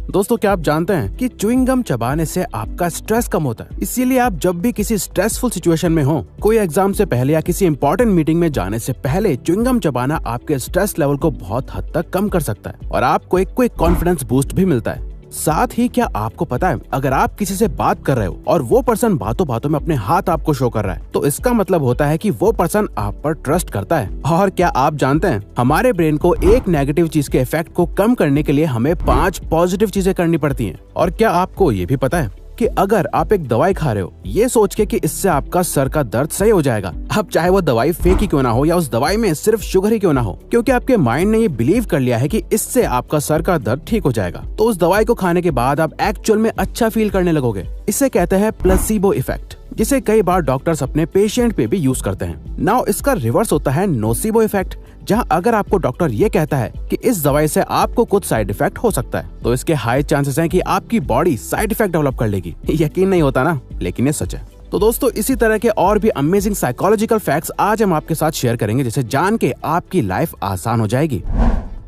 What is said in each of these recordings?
दोस्तों, क्या आप जानते हैं कि च्युइंग गम चबाने से आपका स्ट्रेस कम होता है। इसीलिए आप जब भी किसी स्ट्रेसफुल सिचुएशन में हो, कोई एग्जाम से पहले या किसी इंपॉर्टेंट मीटिंग में जाने से पहले च्युइंग गम चबाना आपके स्ट्रेस लेवल को बहुत हद तक कम कर सकता है और आपको एक क्विक कॉन्फिडेंस बूस्ट भी मिलता है। साथ ही क्या आपको पता है, अगर आप किसी से बात कर रहे हो और वो पर्सन बातों बातों में अपने हाथ आपको शो कर रहा है, तो इसका मतलब होता है कि वो पर्सन आप पर ट्रस्ट करता है। और क्या आप जानते हैं, हमारे ब्रेन को एक नेगेटिव चीज के इफेक्ट को कम करने के लिए हमें 5 पॉजिटिव चीजें करनी पड़ती हैं। और क्या आपको ये भी पता है कि अगर आप एक दवाई खा रहे हो ये सोच के कि इससे आपका सर का दर्द सही हो जाएगा, अब चाहे वो दवाई फेक ही क्यों ना हो या उस दवाई में सिर्फ शुगर ही क्यों ना हो, क्योंकि आपके माइंड ने ये बिलीव कर लिया है कि इससे आपका सर का दर्द ठीक हो जाएगा, तो उस दवाई को खाने के बाद आप एक्चुअल में अच्छा फील करने लगोगे। इसे कहते हैं प्लेसिबो इफेक्ट, जिसे कई बार डॉक्टर्स अपने पेशेंट पे भी यूज करते हैं। नाउ इसका रिवर्स होता है नोसिबो इफेक्ट, जहां अगर आपको डॉक्टर ये कहता है कि इस दवाई से आपको कुछ साइड इफेक्ट हो सकता है, तो इसके हाई चांसेस हैं कि आपकी बॉडी साइड इफेक्ट डेवलप कर लेगी। यकीन नहीं होता ना, लेकिन ये सच है। तो दोस्तों, इसी तरह के और भी अमेजिंग साइकोलॉजिकल फैक्ट्स आज हम आपके साथ शेयर करेंगे, जिसे जान के आपकी लाइफ आसान हो जाएगी।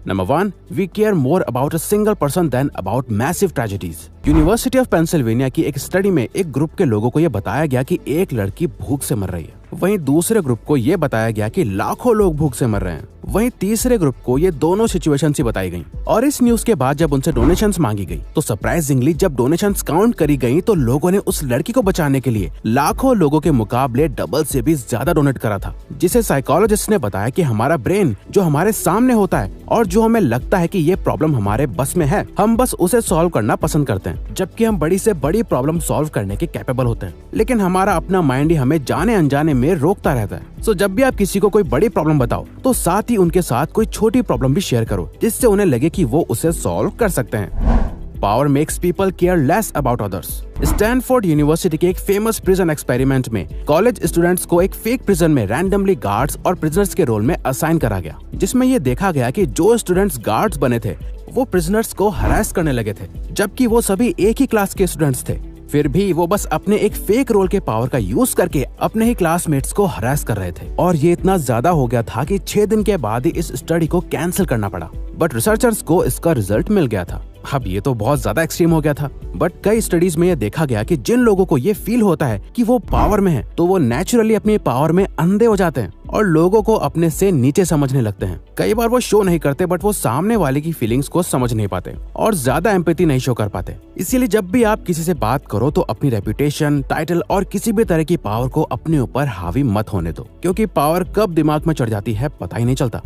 Number 1, we care more about a single person than about massive tragedies. University of Pennsylvania की एक स्टडी में एक ग्रुप के लोगों को यह बताया गया कि एक लड़की भूख से मर रही है, वहीं दूसरे ग्रुप को यह बताया गया कि लाखों लोग भूख से मर रहे हैं, वहीं तीसरे ग्रुप को ये दोनों सिचुएशन ही बताई गई। और इस न्यूज के बाद जब उनसे डोनेशंस मांगी गई, तो सरप्राइजिंगली जब डोनेशंस काउंट करी गई, तो लोगों ने उस लड़की को बचाने के लिए लाखों लोगों के मुकाबले डबल से भी ज्यादा डोनेट करा था। जिसे साइकोलॉजिस्ट ने बताया कि हमारा ब्रेन जो हमारे सामने होता है और जो हमें लगता है कि ये प्रॉब्लम हमारे बस में है, हम बस उसे सॉल्व करना पसंद करते हैं, जबकि हम बड़ी से बड़ी प्रॉब्लम सॉल्व करने के कैपेबल होते हैं, लेकिन हमारा अपना माइंड ही हमें जाने अनजाने में रोकता रहता है। सो जब भी आप किसी को कोई बड़ी प्रॉब्लम बताओ, तो साथ ही उनके साथ कोई छोटी प्रॉब्लम भी शेयर करो, जिससे उन्हें लगे कि वो उसे सॉल्व कर सकते हैं। Power makes people care less about others. Stanford university के एक फेमस प्रिजन एक्सपेरिमेंट में कॉलेज स्टूडेंट्स को एक फेक प्रिजन में रैंडमली गार्ड्स और प्रिजनर्स के रोल में असाइन करा गया, जिसमें ये देखा गया कि जो स्टूडेंट्स गार्ड्स बने थे वो प्रिजनर्स को हरास करने लगे थे, जबकि वो सभी एक ही क्लास के स्टूडेंट्स थे। फिर भी वो बस अपने एक फेक रोल के पावर का यूज करके अपने ही क्लासमेट्स को हरास कर रहे थे, और ये इतना ज्यादा हो गया था कि 6 दिन के बाद ही इस स्टडी को कैंसिल करना पड़ा। बट रिसर्चर्स को इसका रिजल्ट मिल गया था। अब ये तो बहुत ज्यादा एक्सट्रीम हो गया था, बट कई स्टडीज में ये देखा गया कि जिन लोगों को ये फील होता है कि वो पावर में है, तो वो नेचुरली अपनी पावर में अंधे हो जाते हैं और लोगों को अपने से नीचे समझने लगते हैं। कई बार वो शो नहीं करते, बट वो सामने वाले की फीलिंग्स को समझ नहीं पाते और ज्यादा एम्पैथी नहीं शो कर पाते। इसीलिए जब भी आप किसी से बात करो, तो अपनी रेपुटेशन, टाइटल और किसी भी तरह की पावर को अपने ऊपर हावी मत होने दो, क्योंकि पावर कब दिमाग में चढ़ जाती है पता ही नहीं चलता।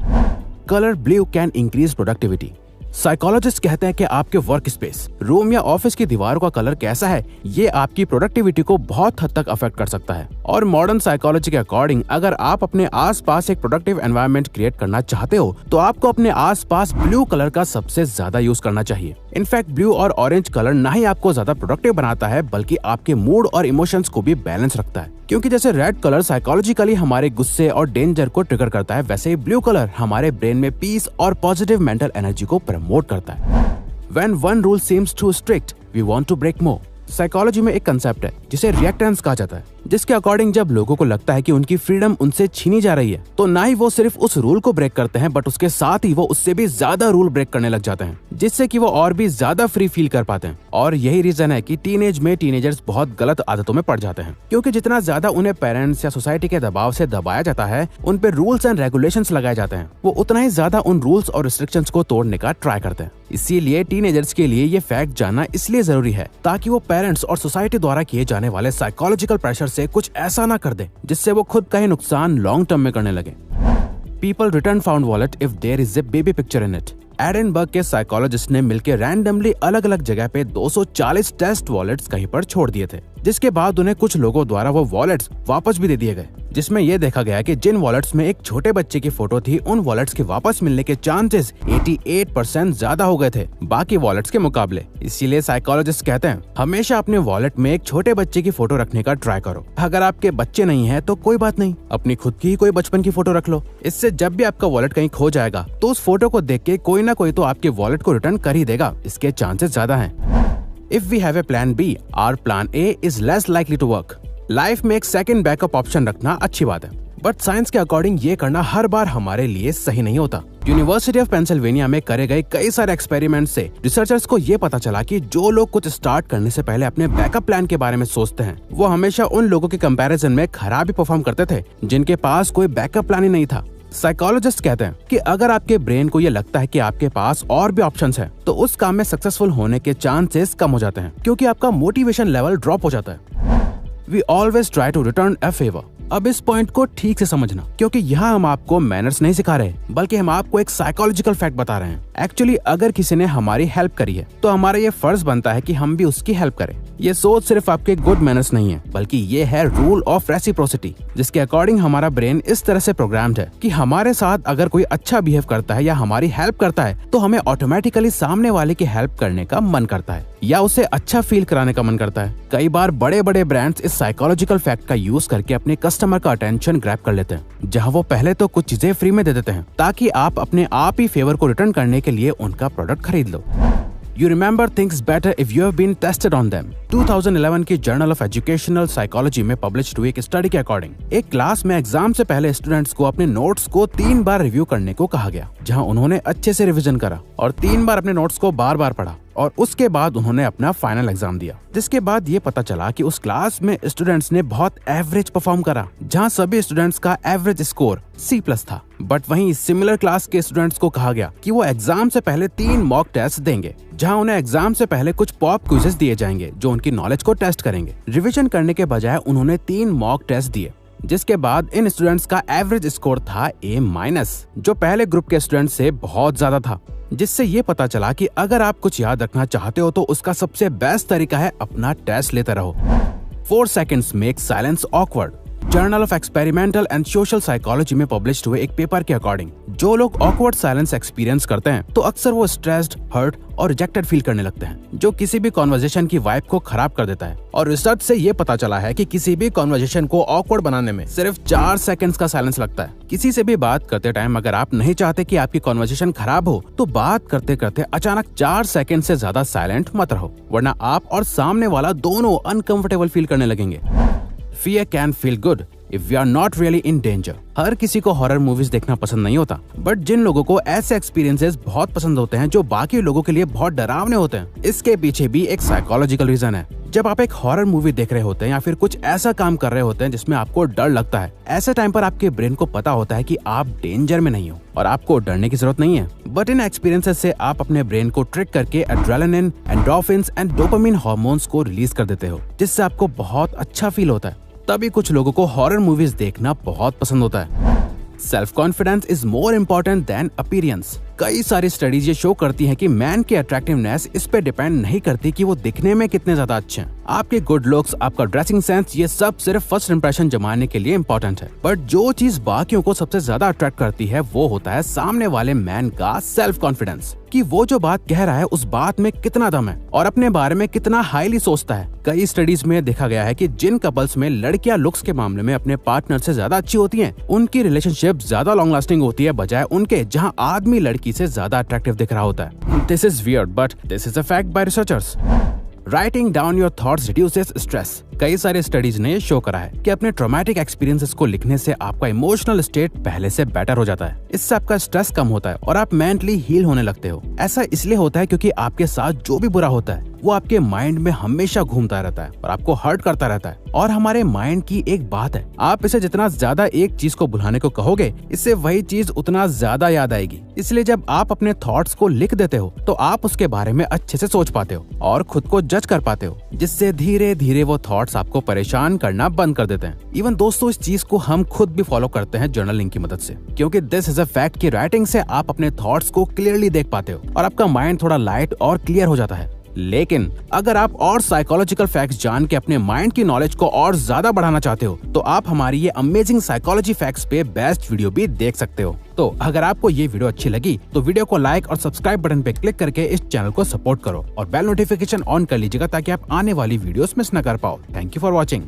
Colour blue can increase productivity. Psychologist कहते हैं कि आपके वर्क स्पेस, रूम या ऑफिस की दीवारों का कलर कैसा है, ये आपकी प्रोडक्टिविटी को बहुत हद तक अफेक्ट कर सकता है। और मॉडर्न साइकोलॉजी के अकॉर्डिंग अगर आप अपने आसपास एक प्रोडक्टिव एनवायरनमेंट क्रिएट करना चाहते हो, तो आपको अपने आसपास ब्लू कलर का सबसे ज्यादा यूज करना चाहिए। इनफैक्ट ब्लू और ऑरेंज कलर ना ही आपको ज्यादा प्रोडक्टिव बनाता है, बल्कि आपके मूड और इमोशंस को भी बैलेंस रखता है। क्योंकि जैसे रेड कलर साइकोलॉजिकली हमारे गुस्से और डेंजर को ट्रिगर करता है, वैसे ही ब्लू कलर हमारे ब्रेन में पीस और पॉजिटिव मेंटल एनर्जी को प्रमोट करता है। When one rule seems too strict, we want to break more. Psychology में एक कंसेप्ट है जिसे रिएक्टेंस कहा जाता है, जिसके अकॉर्डिंग जब लोगों को लगता है कि उनकी फ्रीडम उनसे छीनी जा रही है, तो ना ही वो सिर्फ उस रूल को ब्रेक करते हैं, बट उसके साथ ही वो उससे भी ज्यादा रूल ब्रेक करने लग जाते हैं, जिससे कि वो और भी ज्यादा फ्री फील कर पाते हैं। और यही रीजन है कि टीनेज में टीनेजर्स बहुत गलत आदतों में पड़ जाते हैं, क्योंकि जितना ज्यादा उन्हें पेरेंट्स या सोसाइटी के दबाव से दबाया जाता है, उन पे रूल्स एंड रेगुलेशंस लगाए जाते हैं, वो उतना ही ज्यादा उन रूल्स और रिस्ट्रिक्शंस को तोड़ने का ट्राई करते हैं। इसीलिए टीनेजर्स के लिए ये फैक्ट जानना इसलिए जरूरी है, ताकि वो पेरेंट्स और सोसाइटी द्वारा किए जाने वाले साइकोलॉजिकल प्रेशर से कुछ ऐसा ना कर दे जिससे वो खुद का ही नुकसान लॉन्ग टर्म में करने लगे। People return found wallet if there is a baby picture in it. Edinburgh के साइकोलॉजिस्ट ने मिलकर रैंडमली अलग अलग जगह पे 240 टेस्ट वॉलेट्स कहीं पर छोड़ दिए थे, जिसके बाद उन्हें कुछ लोगों द्वारा वो वॉलेट्स वापस भी दे दिए गए, जिसमें यह देखा गया कि जिन वॉलेट्स में एक छोटे बच्चे की फोटो थी, उन वॉलेट्स के वापस मिलने के चांसेस 88% ज्यादा हो गए थे बाकी वॉलेट्स के मुकाबले। इसीलिए साइकोलॉजिस्ट कहते हैं हमेशा अपने वॉलेट में एक छोटे बच्चे की फोटो रखने का ट्राई करो। अगर आपके बच्चे नहीं है तो कोई बात नहीं, अपनी खुद की ही कोई बचपन की फोटो रख लो। इससे जब भी आपका वॉलेट कहीं खो जाएगा तो उस फोटो को देख के कोई ना कोई तो आपके वॉलेट को रिटर्न कर ही देगा, इसके चांसेस ज्यादा हैं। If we have a plan B, our plan A is less likely to work. Life में एक सेकंड बैकअप ऑप्शन रखना अच्छी बात है, बट साइंस के अकॉर्डिंग ये करना हर बार हमारे लिए सही नहीं होता। यूनिवर्सिटी ऑफ पेंसिल्वेनिया में करे गए कई सारे एक्सपेरिमेंट से रिसर्चर्स को ये पता चला कि जो लोग कुछ स्टार्ट करने से पहले अपने बैकअप प्लान के बारे में सोचते हैं, वो हमेशा उन लोगों के कंपैरिजन में खराब ही परफॉर्म करते थे जिनके पास कोई बैकअप प्लान ही नहीं था। साइकोलॉजिस्ट कहते हैं कि अगर आपके ब्रेन को ये लगता है कि आपके पास और भी ऑप्शंस हैं, तो उस काम में सक्सेसफुल होने के चांसेस कम हो जाते हैं क्योंकि आपका मोटिवेशन लेवल ड्रॉप हो जाता है। We always try to return a favour. अब इस पॉइंट को ठीक से समझना, क्योंकि यहाँ हम आपको मैनर्स नहीं सिखा रहे, बल्कि हम आपको एक साइकोलॉजिकल फैक्ट बता रहे हैं। एक्चुअली अगर किसी ने हमारी हेल्प करी है तो हमारा ये फर्ज बनता है कि हम भी उसकी हेल्प करें। ये सोच सिर्फ आपके गुड मैनर्स नहीं है, बल्कि ये है रूल ऑफ रेसिप्रोसिटी, जिसके अकॉर्डिंग हमारा ब्रेन इस तरह से प्रोग्राम्ड है कि हमारे साथ अगर कोई अच्छा बिहेव करता है या हमारी हेल्प करता है तो हमें ऑटोमेटिकली सामने वाले की हेल्प करने का मन करता है या उसे अच्छा फील कराने का मन करता है। कई बार बड़े बड़े ब्रांड्स इस साइकोलॉजिकल फैक्ट का यूज करके अपने कस्टमर का अटेंशन ग्रैब कर लेते हैं, जहां वो पहले तो कुछ चीजें फ्री में दे देते हैं ताकि आप अपने आप ही फेवर को रिटर्न करने के लिए उनका प्रोडक्ट खरीद लो। You remember things better if you have been tested on them। 2011 की जर्नल ऑफ एजुकेशनल साइकोलॉजी में पब्लिश हुई एक स्टडी के अकॉर्डिंग एक क्लास में एग्जाम से पहले स्टूडेंट्स को अपने नोट्स को 3 बार रिव्यू करने को कहा गया, जहां उन्होंने अच्छे से रिवीजन करा और 3 बार अपने नोट्स को बार बार पढ़ा और उसके बाद उन्होंने अपना फाइनल एग्जाम दिया। जिसके बाद ये पता चला कि उस क्लास में स्टूडेंट्स ने बहुत एवरेज परफॉर्म करा, जहां सभी स्टूडेंट्स का एवरेज स्कोर C+ था। बट वहीं सिमिलर क्लास के स्टूडेंट्स को कहा गया कि वो एग्जाम से पहले 3 मॉक टेस्ट देंगे, जहां उन्हें एग्जाम से पहले कुछ पॉप क्विज़ेस दिए जाएंगे जो उनकी नॉलेज को टेस्ट करेंगे। रिवीजन करने के बजाय उन्होंने 3 मॉक टेस्ट दिए, जिसके बाद इन स्टूडेंट्स का एवरेज स्कोर था A-, जो पहले ग्रुप के स्टूडेंट्स से बहुत ज्यादा था। जिससे ये पता चला कि अगर आप कुछ याद रखना चाहते हो तो उसका सबसे बेस्ट तरीका है अपना टेस्ट लेते रहो। 4 seconds make silence awkward. Journal of experimental and social psychology में पब्लिश हुए एक पेपर के अकॉर्डिंग जो लोग ऑकवर्ड साइलेंस एक्सपीरियंस करते हैं तो अक्सर वो स्ट्रेस्ड, हर्ट और रिजेक्टेड फील करने लगते हैं, जो किसी भी कॉन्वर्जेशन की वाइब को खराब कर देता है। और रिसर्च से ये पता चला है कि किसी भी कॉन्वर्जेशन को ऑकवर्ड बनाने में सिर्फ 4 सेकंड्स का साइलेंस लगता है। किसी से भी बात करते टाइम अगर आप नहीं चाहते कि आपकी कॉन्वर्जेशन खराब हो तो बात करते करते अचानक 4 सेकंड से ज्यादा साइलेंट मत रहो, वरना आप और सामने वाला दोनों अनकंफर्टेबल फील करने लगेंगे। Fear can feel good if we are not really in danger। हर किसी को हॉरर मूवीज देखना पसंद नहीं होता, बट जिन लोगों को ऐसे एक्सपीरियंसेस बहुत पसंद होते हैं जो बाकी लोगों के लिए बहुत डरावने होते हैं, इसके पीछे भी एक साइकोलॉजिकल रीजन है। जब आप एक हॉरर मूवी देख रहे होते हैं या फिर कुछ ऐसा काम कर रहे होते हैं जिसमें आपको डर लगता है, ऐसे टाइम पर आपके ब्रेन को पता होता है कि आप डेंजर में नहीं हो और आपको डरने की जरूरत नहीं है। बट इन एक्सपीरियंसेस से आप अपने ब्रेन को ट्रिक करके adrenaline, endorphins and dopamine hormones को रिलीज कर देते हो, जिससे आपको बहुत अच्छा फील होता है। तभी कुछ लोगों को हॉरर मूवीज देखना बहुत पसंद होता है। Self confidence is more important then appearance. कई सारी स्टडीज ये शो करती हैं कि मैन की अट्रैक्टिवनेस इस पे डिपेंड नहीं करती कि वो दिखने में कितने ज्यादा अच्छे हैं। आपके गुड लुक्स, आपका ड्रेसिंग सेंस, ये सब सिर्फ फर्स्ट इंप्रेशन जमाने के लिए इम्पोर्टेंट है। बट जो चीज बाकियों को सबसे ज्यादा अट्रैक्ट करती है वो होता है सामने वाले मैन का सेल्फ कॉन्फिडेंस, कि वो जो बात कह रहा है उस बात में कितना दम है और अपने बारे में कितना हाईली सोचता है। कई स्टडीज में देखा गया है कि जिन कपल्स में लड़कियां लुक्स के मामले में अपने पार्टनर से ज्यादा अच्छी होती हैं, उनकी रिलेशनशिप ज्यादा लॉन्ग लास्टिंग होती है बजाय उनके जहां आदमी लड़की से ज्यादा अट्रैक्टिव दिख रहा होता है। This is weird but this is a fact bye researchers. Writing down your thoughts reduces stress. कई सारे स्टडीज ने शो करा है कि अपने ट्रॉमेटिक एक्सपीरियंसेस को लिखने से आपका इमोशनल स्टेट पहले से बेटर हो जाता है। इससे आपका स्ट्रेस कम होता है और आप मेंटली हील होने लगते हो। ऐसा इसलिए होता है क्योंकि आपके साथ जो भी बुरा होता है वो आपके माइंड में हमेशा घूमता रहता है और आपको हर्ट करता रहता है। और हमारे माइंड की एक बात है, आप इसे जितना ज्यादा एक चीज को भुलाने को कहोगे, इससे वही चीज उतना ज्यादा याद आएगी। इसलिए जब आप अपने थॉट्स को लिख देते हो तो आप उसके बारे में अच्छे से सोच पाते हो और खुद को जज कर पाते हो, जिससे धीरे धीरे वो थॉट्स आपको परेशान करना बंद कर देते हैं। इवन दोस्तों, इस चीज को हम खुद भी फॉलो करते हैं जर्नलिंग की मदद से, क्योंकि दिस इज अ फैक्ट कि राइटिंग से आप अपने थॉट्स को क्लियरली देख पाते हो और आपका माइंड थोड़ा लाइट और क्लियर हो जाता है। लेकिन अगर आप और साइकोलॉजिकल फैक्ट्स जान के अपने माइंड की नॉलेज को और ज्यादा बढ़ाना चाहते हो तो आप हमारी ये अमेजिंग साइकोलॉजी फैक्ट्स पे बेस्ट वीडियो भी देख सकते हो। तो अगर आपको ये वीडियो अच्छी लगी तो वीडियो को लाइक और सब्सक्राइब बटन पे क्लिक करके इस चैनल को सपोर्ट करो और बेल नोटिफिकेशन ऑन कर लीजिएगा ताकि आप आने वाली वीडियोस मिस न कर पाओ। Thank you for watching.